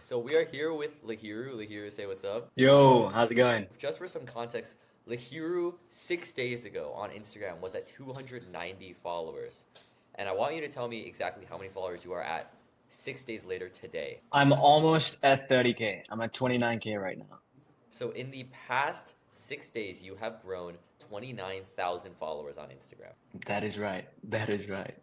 So we are here with Lahiru. Lahiru, say what's up. Yo, how's it going? Just for some context, Lahiru 6 days ago on Instagram was at 290 followers. And I want you to tell me exactly how many followers you are at 6 days later today. I'm almost at 30K. I'm at 29K right now. So in the past 6 days, you have grown 29,000 followers on Instagram. That is right. That is right.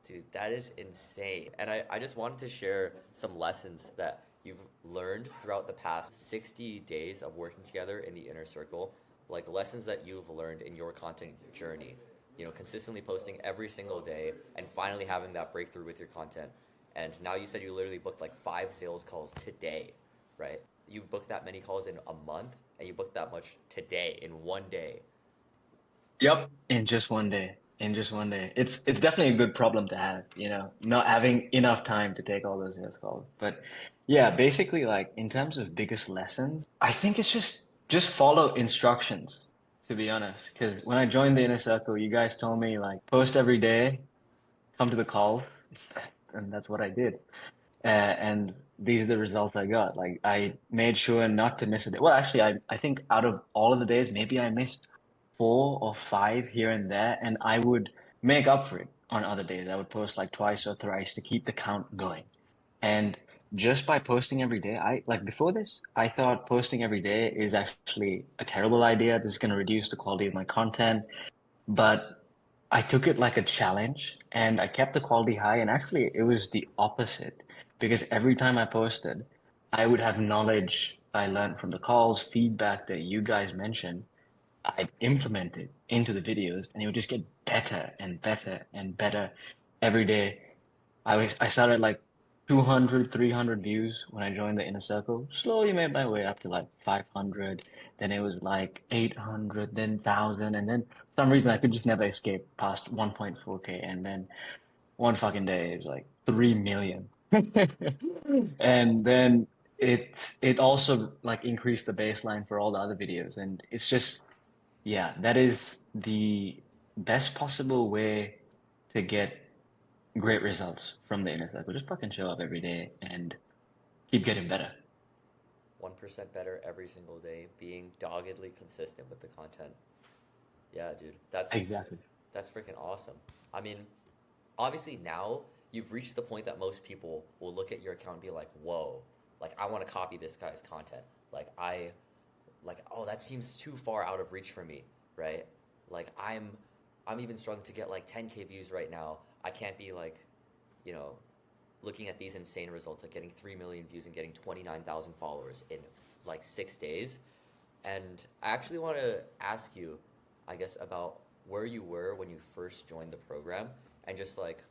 Dude, that is insane. And I just wanted to share some lessons that you've learned throughout the past 60 days of working together in the inner circle, like lessons that you've learned in your content journey. You know, consistently posting every single day and finally having that breakthrough with your content. And now you said you literally booked like 5 sales calls today, right? You booked that many calls in a month and you booked that much today in one day. Yep. In just one day. In just one day. It's definitely a good problem to have, not having enough time to take all those sales calls. But yeah, basically like in terms of biggest lessons, I think it's just follow instructions, to be honest. Because when I joined the inner circle, you guys told me like post every day, come to the calls, and that's what I did. And these are the results I got. Like I made sure not to miss a day. Well, actually, I think out of all of the days, maybe I missed 4 or 5 here and there, and I would make up for it on other days. I would post like twice or thrice to keep the count going. And just by posting every day, I like before this, I thought posting every day is actually a terrible idea. This is going to reduce the quality of my content. But I took it like a challenge and I kept the quality high. And actually, it was the opposite because every time I posted, I would have knowledge I learned from the calls, feedback that you guys mentioned. I'd implement it into the videos and it would just get better and better and better every day. I started like 200, 300 views when I joined the inner circle. Slowly made my way up to like 500. Then it was like 800, then 1,000. And then for some reason I could just never escape past 1.4K. And then one fucking day it was like 3 million. And then it also like increased the baseline for all the other videos. And it's just, yeah, that is the best possible way to get great results from the inner circle. Just fucking show up every day and keep getting better. 1% better every single day, being doggedly consistent with the content. Yeah, dude, Exactly. that's freaking awesome. I mean, obviously now you've reached the point that most people will look at your account and be like, "Whoa, like I want to copy this guy's content." Oh, that seems too far out of reach for me, right? Like I'm even struggling to get like 10K views right now. I can't be like, you know, looking at these insane results, like getting 3 million views and getting 29,000 followers in like 6 days. And I actually want to ask you, I guess, about where you were when you first joined the program and just like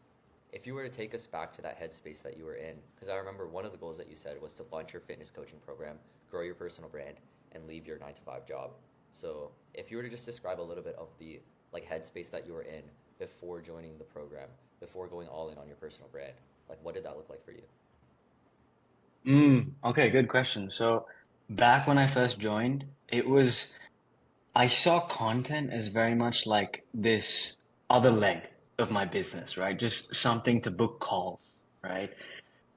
if you were to take us back to that headspace that you were in, because I remember one of the goals that you said was to launch your fitness coaching program, grow your personal brand, and leave your 9 to 5 job. So if you were to just describe a little bit of the like headspace that you were in before joining the program, before going all in on your personal brand, like what did that look like for you? Okay, good question. So back when I first joined, I saw content as very much like this other leg of my business, right? Just something to book calls, right?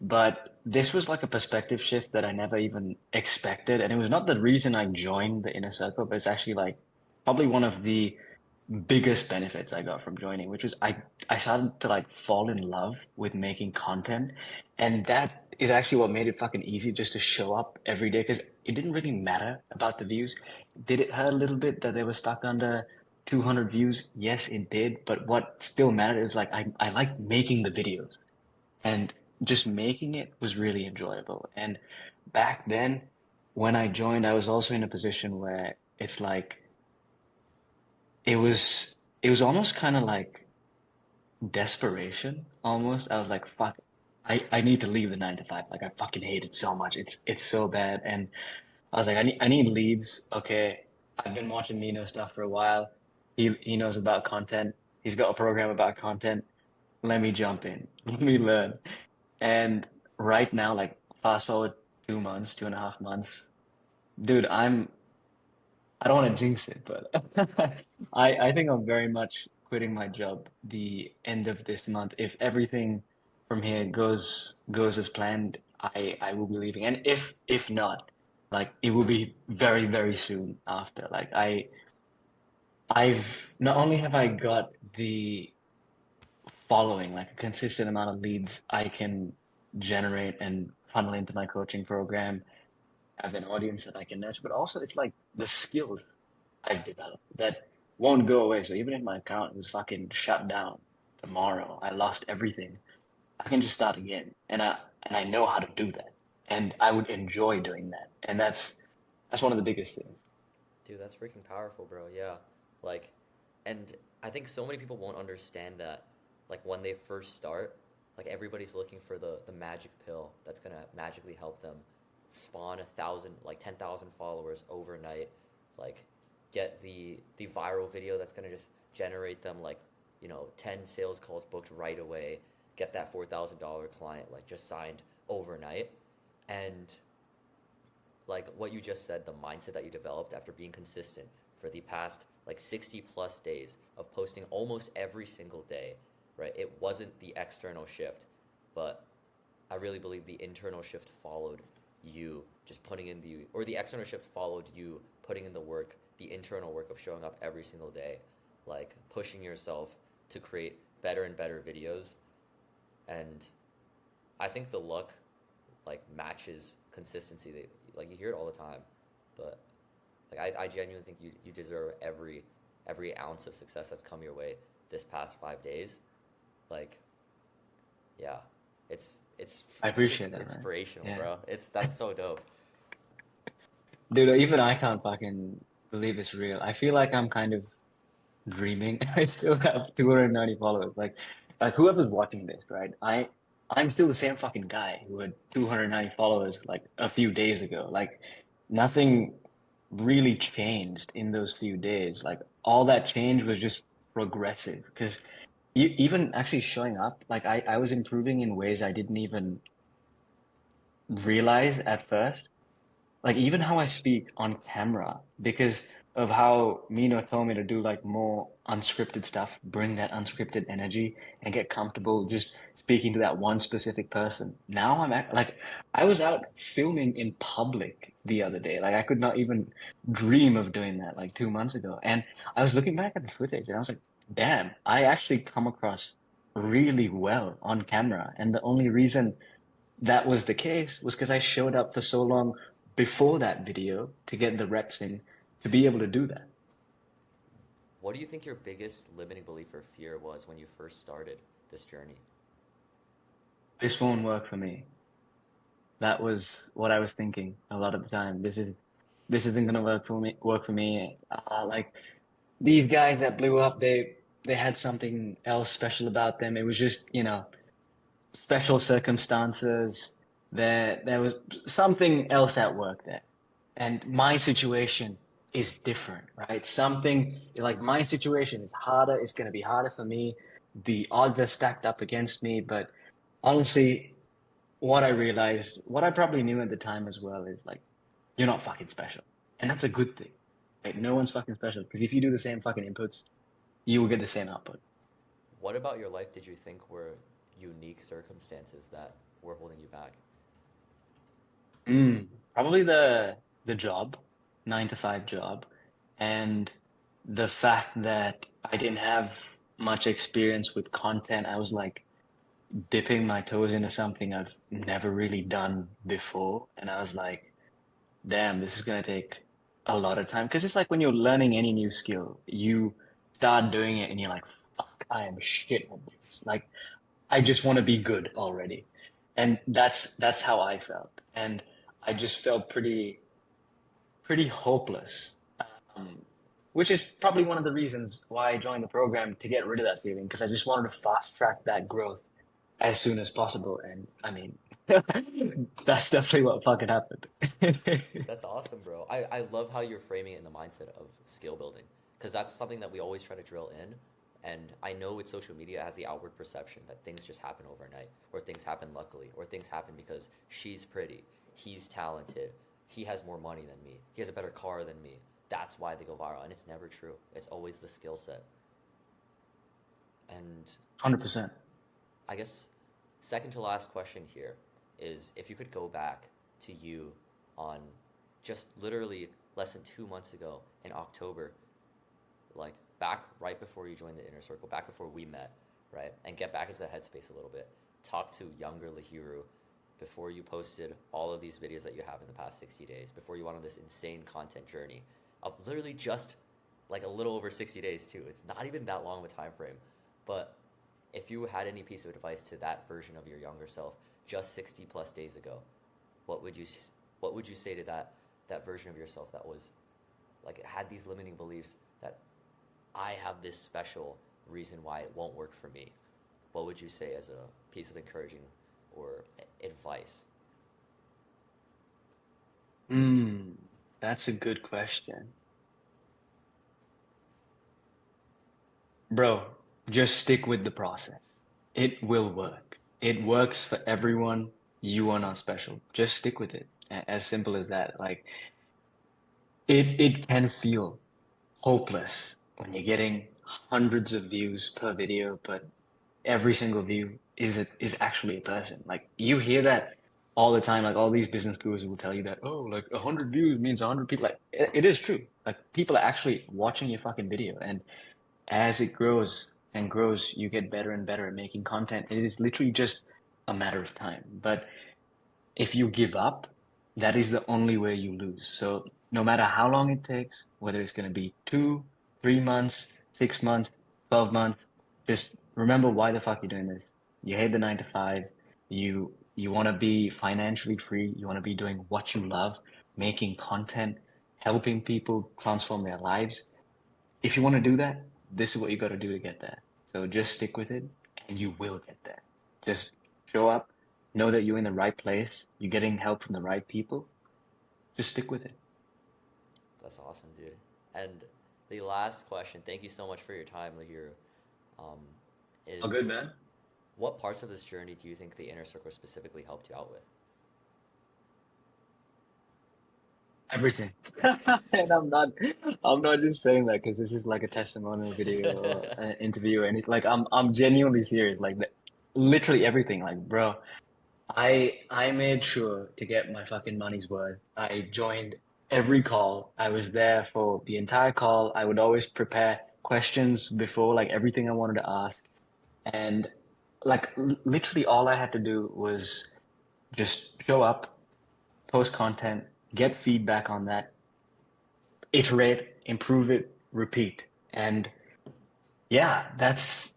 But this was like a perspective shift that I never even expected. And it was not the reason I joined the inner circle, but it's actually like probably one of the biggest benefits I got from joining, which was I started to like fall in love with making content. And that is actually what made it fucking easy just to show up every day because it didn't really matter about the views. Did it hurt a little bit that they were stuck under 200 views? Yes, it did. But what still mattered is like I liked making the videos and just making it was really enjoyable. And back then, when I joined, I was also in a position where it's like it was it was almost kind of like desperation almost. I was like, fuck, I need to leave the 9 to 5. Like I fucking hate it so much. It's so bad. And I was like, I need leads. Okay. I've been watching Nino stuff for a while. He knows about content. He's got a program about content. Let me jump in. Let me learn. And right now, like fast forward 2 months, 2.5 months, dude, I don't want to jinx it, but I think I'm very much quitting my job the end of this month. If everything from here goes as planned, I will be leaving. And if not, like it will be very, very soon after. Like I've not only have I got the following, like a consistent amount of leads I can generate and funnel into my coaching program, have an audience that I can nurture, but also it's like the skills I've developed that won't go away. So even if my account was fucking shut down tomorrow, I lost everything, I can just start again. And I know how to do that. And I would enjoy doing that. And that's one of the biggest things. Dude, that's freaking powerful, bro. Yeah. Like, and I think so many people won't understand that, like, when they first start, like, everybody's looking for the magic pill that's gonna magically help them spawn 1,000, like, 10,000 followers overnight, like, get the viral video that's gonna just generate them, like, 10 sales calls booked right away, get that $4,000 client, like, just signed overnight. And like what you just said, the mindset that you developed after being consistent for the past like 60 plus days of posting almost every single day, right? It wasn't the external shift, but I really believe the internal shift followed you just putting in or the external shift followed you putting in the work, the internal work of showing up every single day, like pushing yourself to create better and better videos. And I think the luck like matches consistency. Like you hear it all the time, but like I genuinely think you deserve every ounce of success that's come your way this past 5 days. Like yeah, I it's appreciate freaking that, man. inspirational, Yeah. bro. That's so dope. Dude, even I can't fucking believe it's real. I feel like I'm kind of dreaming. I still have 290 followers. Like whoever's watching this, right? I'm still the same fucking guy who had 290 followers like a few days ago. Like nothing really changed in those few days. Like all that change was just progressive because even actually showing up, like I was improving in ways I didn't even realize at first. Like even how I speak on camera because of how Mino told me to do like more unscripted stuff, bring that unscripted energy and get comfortable just speaking to that one specific person. Now like I was out filming in public the other day. Like I could not even dream of doing that like 2 months ago. And I was looking back at the footage and I was like, damn, I actually come across really well on camera. And the only reason that was the case was because I showed up for so long before that video to get the reps in to be able to do that. What do you think your biggest limiting belief or fear was when you first started this journey? This won't work for me. That was what I was thinking a lot of the time. This isn't gonna work for me. Like these guys that blew up, they had something else special about them. It was just, special circumstances. There was something else at work there. And my situation is different, right? Something like my situation is harder. It's going to be harder for me. The odds are stacked up against me. But honestly, what I realized, what I probably knew at the time as well, is like, you're not fucking special. And that's a good thing. Like, no one's fucking special. Because if you do the same fucking inputs, you will get the same output. What about your life did you think were unique circumstances that were holding you back? Probably the job, 9 to 5 job, and the fact that I didn't have much experience with content. I was like dipping my toes into something I've never really done before, and I was like, damn, this is gonna take a lot of time. Because it's like when you're learning any new skill, you start doing it and you're like, fuck, I am shit at this. Like, I just want to be good already. And that's how I felt. And I just felt pretty hopeless. Um, which is probably one of the reasons why I joined the program to get rid of that feeling, because I just wanted to fast track that growth as soon as possible. And I mean, that's definitely what fucking happened. That's awesome, bro. I love how you're framing it in the mindset of skill building because that's something that we always try to drill in. And I know with social media, it has the outward perception that things just happen overnight, or things happen luckily, or things happen because she's pretty, he's talented, he has more money than me, he has a better car than me. That's why they go viral. And it's never true. It's always the skill set. And 100%. I guess second to last question here. is if you could go back to you on just literally less than 2 months ago in October, like back right before you joined the inner circle, back before we met, right? And get back into the headspace a little bit. Talk to younger Lahiru before you posted all of these videos that you have in the past 60 days, before you went on this insane content journey of literally just like a little over 60 days too. It's not even that long of a time frame. But if you had any piece of advice to that version of your younger self just 60 plus days ago, what would you what would you say to that version of yourself that was like had these limiting beliefs that I have this special reason why it won't work for me? What would you say as a piece of encouraging or advice? Hmm, that's a good question. Bro, just stick with the process. It will work. It works for everyone. You are not special. Just stick with it. As simple as that. Like it can feel hopeless when you're getting hundreds of views per video, but every single view is actually a person. Like you hear that all the time. Like all these business gurus will tell you that, oh, like 100 views means 100 people. Like it is true. Like people are actually watching your fucking video, and as it grows and grows, you get better and better at making content. It is literally just a matter of time. But if you give up, that is the only way you lose. So no matter how long it takes, whether it's going to be 2, 3 months, 6 months, 12 months, just remember why the fuck you're doing this. You hate the 9 to 5. You want to be financially free. You want to be doing what you love, making content, helping people transform their lives. If you want to do that, this is what you got to do to get there. So just stick with it and you will get there. Just show up, know that you're in the right place, you're getting help from the right people. Just stick with it. That's awesome, dude. And the last question, thank you so much for your time, Lahiru, um, Oh, good, is man. what parts of this journey do you think the inner circle specifically helped you out with? Everything. And I'm not just saying that because this is like a testimonial video or an interview or anything. Like I'm genuinely serious. Like literally everything. Like, bro, I made sure to get my fucking money's worth. I joined every call. I was there for the entire call. I would always prepare questions before like everything I wanted to ask. And like literally all I had to do was just show up, post content, get feedback on that, iterate, improve it, repeat. And yeah, that's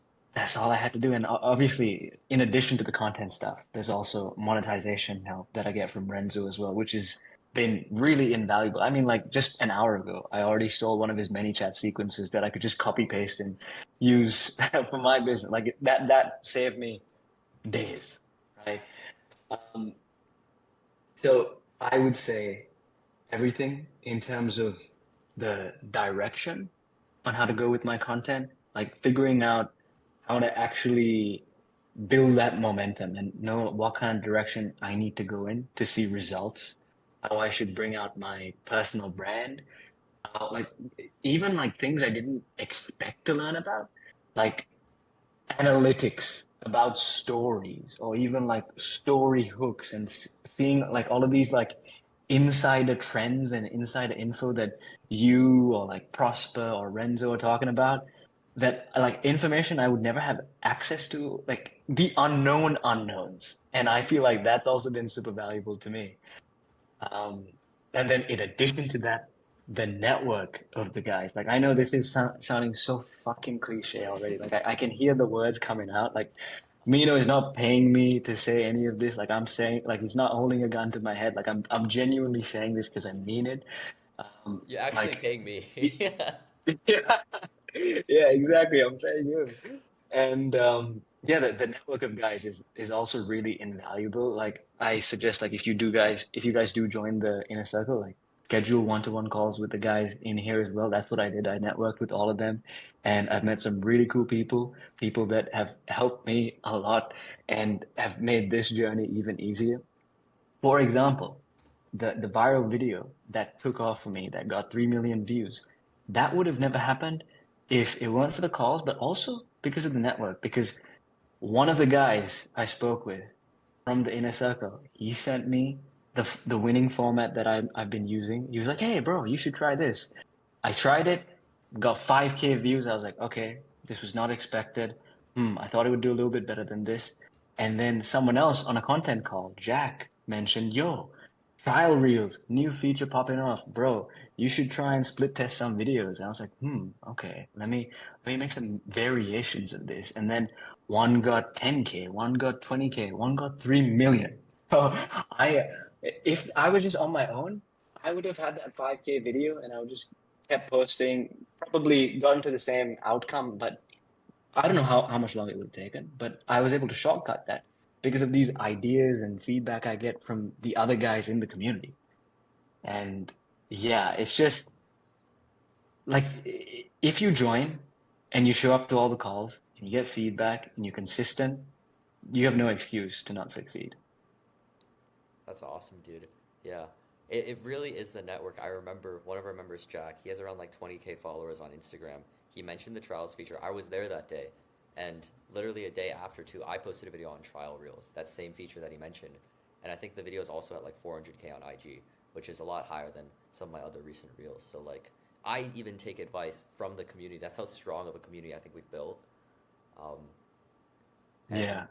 all I had to do. And obviously, in addition to the content stuff, there's also monetization help that I get from Renzo as well, which has been really invaluable. I mean, like just an hour ago, I already stole one of his ManyChat sequences that I could just copy paste and use for my business. Like that saved me days, right? Um, so I would say everything in terms of the direction on how to go with my content, like figuring out how to actually build that momentum and know what kind of direction I need to go in to see results, how I should bring out my personal brand, like even like things I didn't expect to learn about, like analytics about stories or even like story hooks and seeing like all of these like insider trends and insider info that you or like Prosper or Renzo are talking about that like information I would never have access to, like the unknown unknowns. And I feel like that's also been super valuable to me. Um, and then in addition to that, the network of the guys. Like I know this is sounding so fucking cliche already. Like I can hear the words coming out. Like Mino is not paying me to say any of this. Like I'm saying, like he's not holding a gun to my head. Like I'm genuinely saying this because I mean it. You're actually Like paying me. Yeah. yeah, yeah, exactly. I'm paying him. And yeah, the network of guys is also really invaluable. Like I suggest like if you guys do join the inner circle, like schedule one-to-one calls with the guys in here as well. That's what I did. I networked with all of them and I've met some really cool people, people that have helped me a lot and have made this journey even easier. For example, the viral video that took off for me that got 3 million views, that would have never happened if it weren't for the calls, but also because of the network. Because one of the guys I spoke with from the inner circle. He sent me the winning format that I've been using. He was like, "Hey, bro, you should try this." I tried it, got 5K views. I was like, "Okay, this was not expected. I thought it would do a little bit better than this." And then someone else on a content call, Jack, mentioned, "Yo, trial reels, new feature popping off, bro. You should try and split test some videos." And I was like, okay, let me make some variations of this." And then one got 10K, one got 20K, one got 3 million. So I, if I was just on my own, I would have had that 5K video and I would just kept posting, probably gotten to the same outcome, but I don't know how much longer it would have taken, but I was able to shortcut that because of these ideas and feedback I get from the other guys in the community. And yeah, it's just like if you join and you show up to all the calls and you get feedback and you're consistent, you have no excuse to not succeed. That's awesome, dude. Yeah. It really is the network. I remember one of our members, Jack, he has around like 20K followers on Instagram. He mentioned the trials feature. I was there that day. And literally a day after, too, I posted a video on trial reels, that same feature that he mentioned. And I think the video is also at like 400K on IG, which is a lot higher than some of my other recent reels. So, like, I even take advice from the community. That's how strong of a community I think we've built. Um, and Yeah,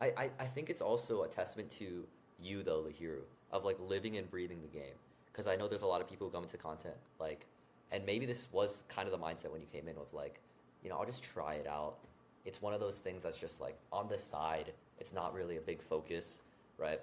I think it's also a testament to you though, Lahiru, of like living and breathing the game. Because I know there's a lot of people who come into content like, and maybe this was kind of the mindset when you came in with like, I'll just try it out. It's one of those things that's just like on the side. It's not really a big focus, right?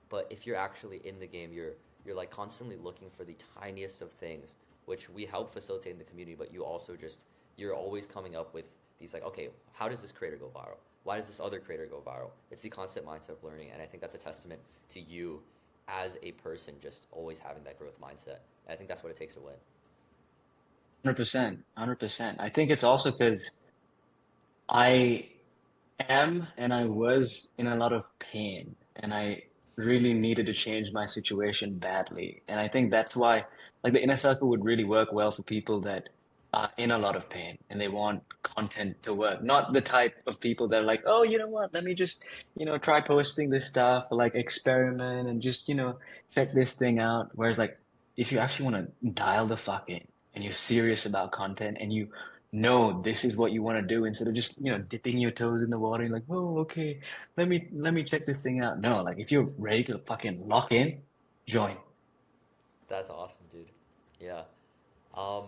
But if you're actually in the game, you're like constantly looking for the tiniest of things, which we help facilitate in the community. But you also just you're always coming up with these like, okay, how does this creator go viral? Why does this other creator go viral? It's the constant mindset of learning, and I think that's a testament to you as a person, just always having that growth mindset. And I think that's what it takes to win. 100%, 100%. I think it's also because I am and I was in a lot of pain and I really needed to change my situation badly. And I think that's why like the inner circle would really work well for people that are in a lot of pain and they want content to work. Not the type of people that are like, oh, you know what, let me just, try posting this stuff or like experiment and just, check this thing out. Whereas like if you actually want to dial the fuck in and you're serious about content and you know this is what you want to do instead of just dipping your toes in the water and like, oh, okay, let me check this thing out. No, like if you're ready to fucking lock in, join. That's awesome, dude. Yeah. Um,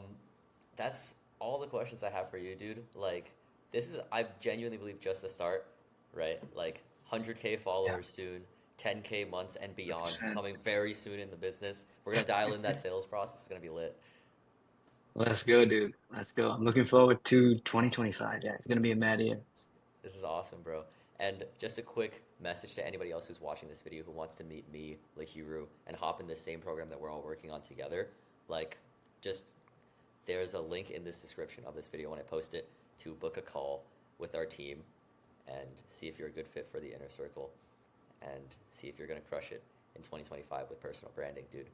that's all the questions I have for you, dude. Like, this is, I genuinely believe, just the start, right? Like, 100K Yeah, followers soon, 10K months and beyond 100%. coming very soon in the business. We're gonna dial in that sales process. It's gonna be lit. Let's go, dude. Let's go. I'm looking forward to 2025. Yeah, it's gonna be a mad year. This is awesome, bro. And just a quick message to anybody else who's watching this video who wants to meet me, Lahiru, and hop in the same program that we're all working on together. Like, just there's a link in this description of this video when I post it to book a call with our team and see if you're a good fit for the inner circle and see if you're going to crush it in 2025 with personal branding, dude.